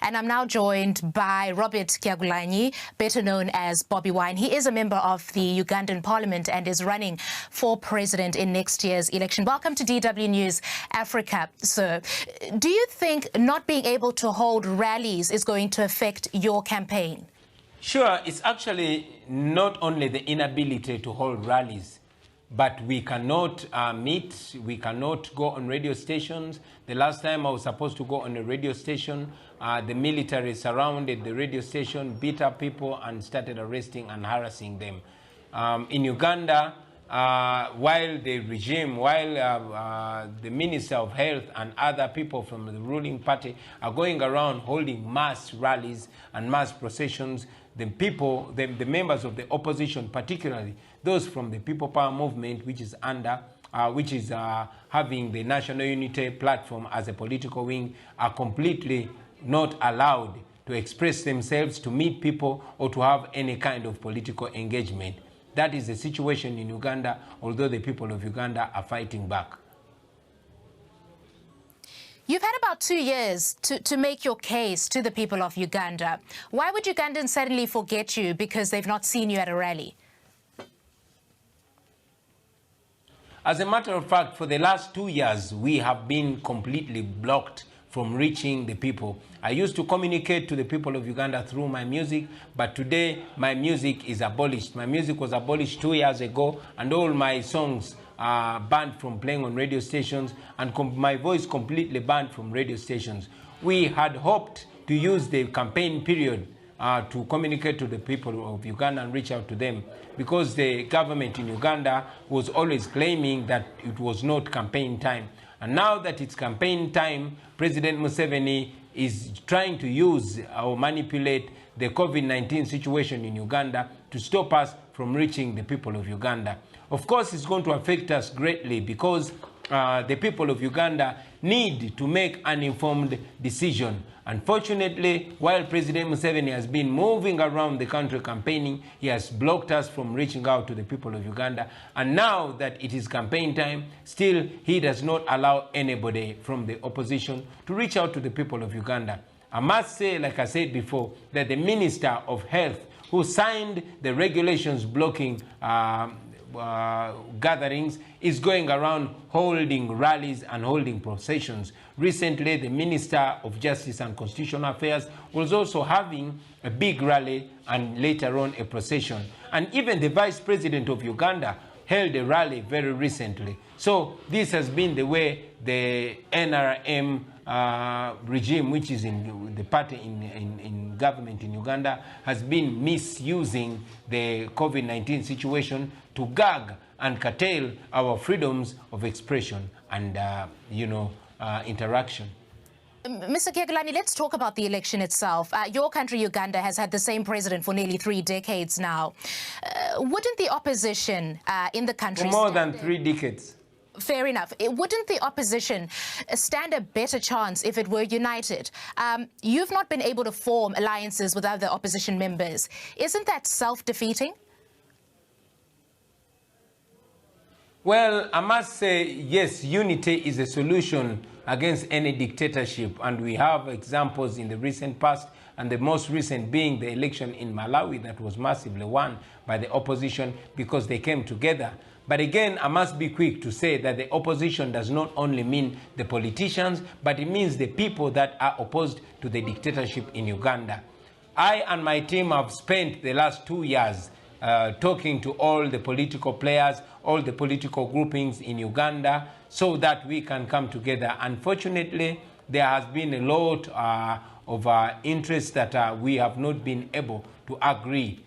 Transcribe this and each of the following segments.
And I'm now joined by Robert Kyagulanyi, better known as Bobi Wine. He is a member of the Ugandan Parliament and is running for president in next year's election. Welcome to DW News Africa, sir. Do you think not being able to hold rallies is going to affect your campaign? Sure, it's actually not only the inability to hold rallies, but we cannot meet, we cannot go on radio stations. The last time I was supposed to go on a radio station, the military surrounded the radio station, beat up people and started arresting and harassing them. In Uganda, while the regime, the Minister of Health and other people from the ruling party are going around holding mass rallies and mass processions, the people, the members of the opposition, particularly those from the People Power Movement, which is having the National Unity Platform as a political wing, are completely not allowed to express themselves, to meet people, or to have any kind of political engagement. That is the situation in Uganda, although the people of Uganda are fighting back. You've had about 2 years to make your case to the people of Uganda. Why would Ugandans suddenly forget you because they've not seen you at a rally? As a matter of fact, for the last 2 years, we have been completely blocked from reaching the people. I used to communicate to the people of Uganda through my music, but today my music is abolished. My music was abolished 2 years ago, and all my songs are banned from playing on radio stations, and my voice completely banned from radio stations. We had hoped to use the campaign period to communicate to the people of Uganda and reach out to them, because the government in Uganda was always claiming that it was not campaign time. And now that it's campaign time, President Museveni is trying to use or manipulate the COVID-19 situation in Uganda to stop us from reaching the people of Uganda. Of course, it's going to affect us greatly because the people of Uganda need to make an informed decision. Unfortunately, while President Museveni has been moving around the country campaigning, he has blocked us from reaching out to the people of Uganda. And now that it is campaign time, still he does not allow anybody from the opposition to reach out to the people of Uganda. I must say, like I said before, that the Minister of Health, who signed the regulations blocking gatherings, is going around holding rallies and holding processions. Recently, the Minister of Justice and Constitutional Affairs was also having a big rally and later on a procession. And even the Vice President of Uganda held a rally very recently. So this has been the way the NRM regime, which is in the party in government in Uganda, has been misusing the COVID-19 situation to gag and curtail our freedoms of expression and interaction. Mr. Kyagulanyi, let's talk about the election itself. Your country, Uganda, has had the same president for nearly 3 decades now. Wouldn't the opposition in the country... For more than 3 decades. Fair enough. Wouldn't the opposition stand a better chance if it were united? You've not been able to form alliances with other opposition members. Isn't that self-defeating? Well, I must say, yes, unity is a solution against any dictatorship. And we have examples in the recent past, and the most recent being the election in Malawi that was massively won by the opposition because they came together. But again, I must be quick to say that the opposition does not only mean the politicians, but it means the people that are opposed to the dictatorship in Uganda. I and my team have spent the last 2 years talking to all the political players, all the political groupings in Uganda, so that we can come together. Unfortunately, there has been a lot of interest that we have not been able to agree.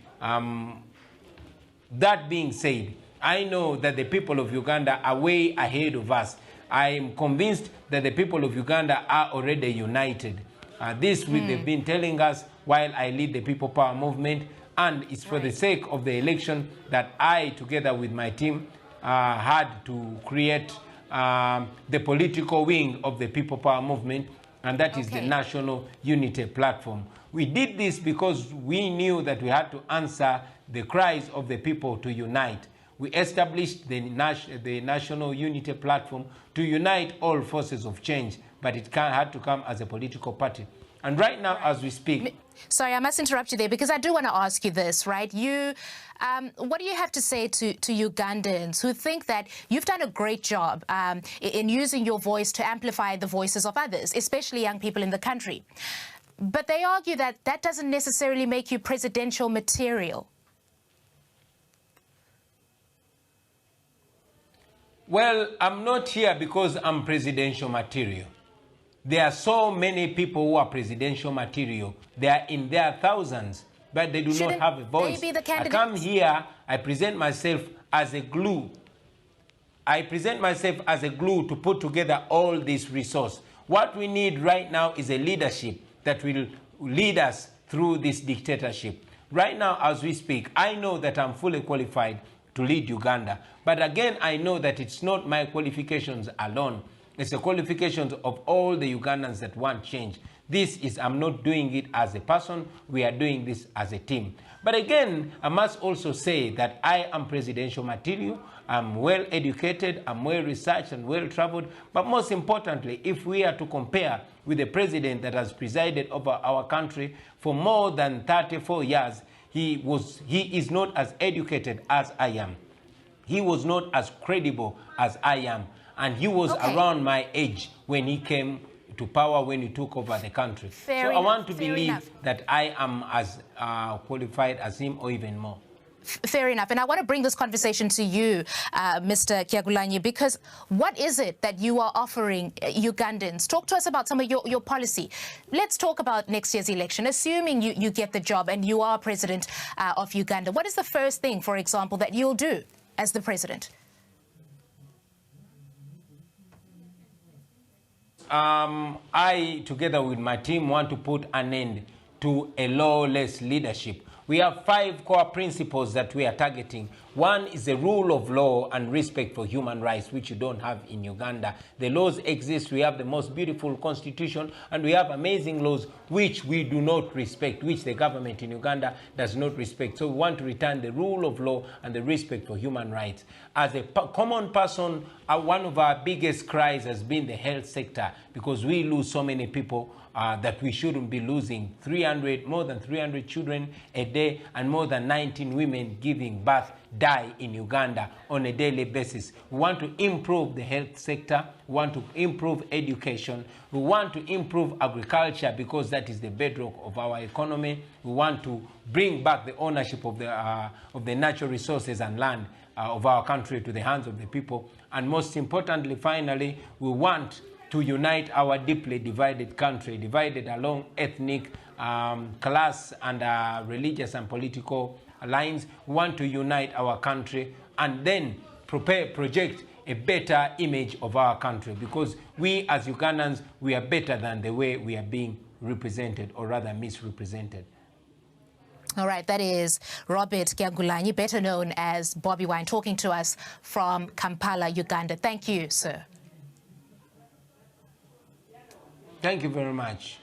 That being said, I know that the people of Uganda are way ahead of us. I am convinced that the people of Uganda are already united. They've been telling us while I lead the People Power Movement, and it's for the sake of the election that I, together with my team, had to create the political wing of the People Power Movement, and that is the National Unity Platform. We did this because we knew that we had to answer the cries of the people to unite. We established the National Unity Platform to unite all forces of change, but it had to come as a political party. And right now, as we speak... Sorry, I must interrupt you there because I do want to ask you this, right? What do you have to say to Ugandans who think that you've done a great job in using your voice to amplify the voices of others, especially young people in the country? But they argue that that doesn't necessarily make you presidential material. Well, I'm not here because I'm presidential material. There are so many people who are presidential material. They are in their thousands, but they do not have a voice. I come here, I present myself as a glue. I present myself as a glue to put together all this resource. What we need right now is a leadership that will lead us through this dictatorship. Right now, as we speak, I know that I'm fully qualified to lead Uganda. But again, I know that it's not my qualifications alone. It's the qualifications of all the Ugandans that want change. I'm not doing it as a person, we are doing this as a team. But again, I must also say that I am presidential material, I'm well educated, I'm well researched and well traveled, but most importantly, if we are to compare with the president that has presided over our country for more than 34 years, he is not as educated as I am. He was not as credible as I am. And he was around my age when he came to power, when he took over the country. I want to believe that I am as qualified as him or even more. Fair enough. And I want to bring this conversation to you, Mr. Kyagulanyi, because what is it that you are offering Ugandans? Talk to us about some of your policy. Let's talk about next year's election. Assuming you get the job and you are president of Uganda, what is the first thing, for example, that you'll do as the president? I, together with my team, want to put an end to a lawless leadership. We have 5 core principles that we are targeting. One is the rule of law and respect for human rights, which you don't have in Uganda. The laws exist. We have the most beautiful constitution, and we have amazing laws which we do not respect, which the government in Uganda does not respect. So we want to return the rule of law and the respect for human rights. As a common person, one of our biggest cries has been the health sector, because we lose so many people that we shouldn't be losing. More than 300 children a day and more than 19 women giving birth die in Uganda on a daily basis. We want to improve the health sector. We want to improve education. We want to improve agriculture, because that is the bedrock of our economy. We want to bring back the ownership of the natural resources and land of our country to the hands of the people. And most importantly, finally, we want to unite our deeply divided country, divided along ethnic, class, and religious and political lines. We want to unite our country and then project a better image of our country, because we as Ugandans, we are better than the way we are being represented, or rather misrepresented. All right, that is Robert Kyagulanyi, better known as Bobi Wine, talking to us from Kampala, Uganda. Thank you, sir. Thank you very much.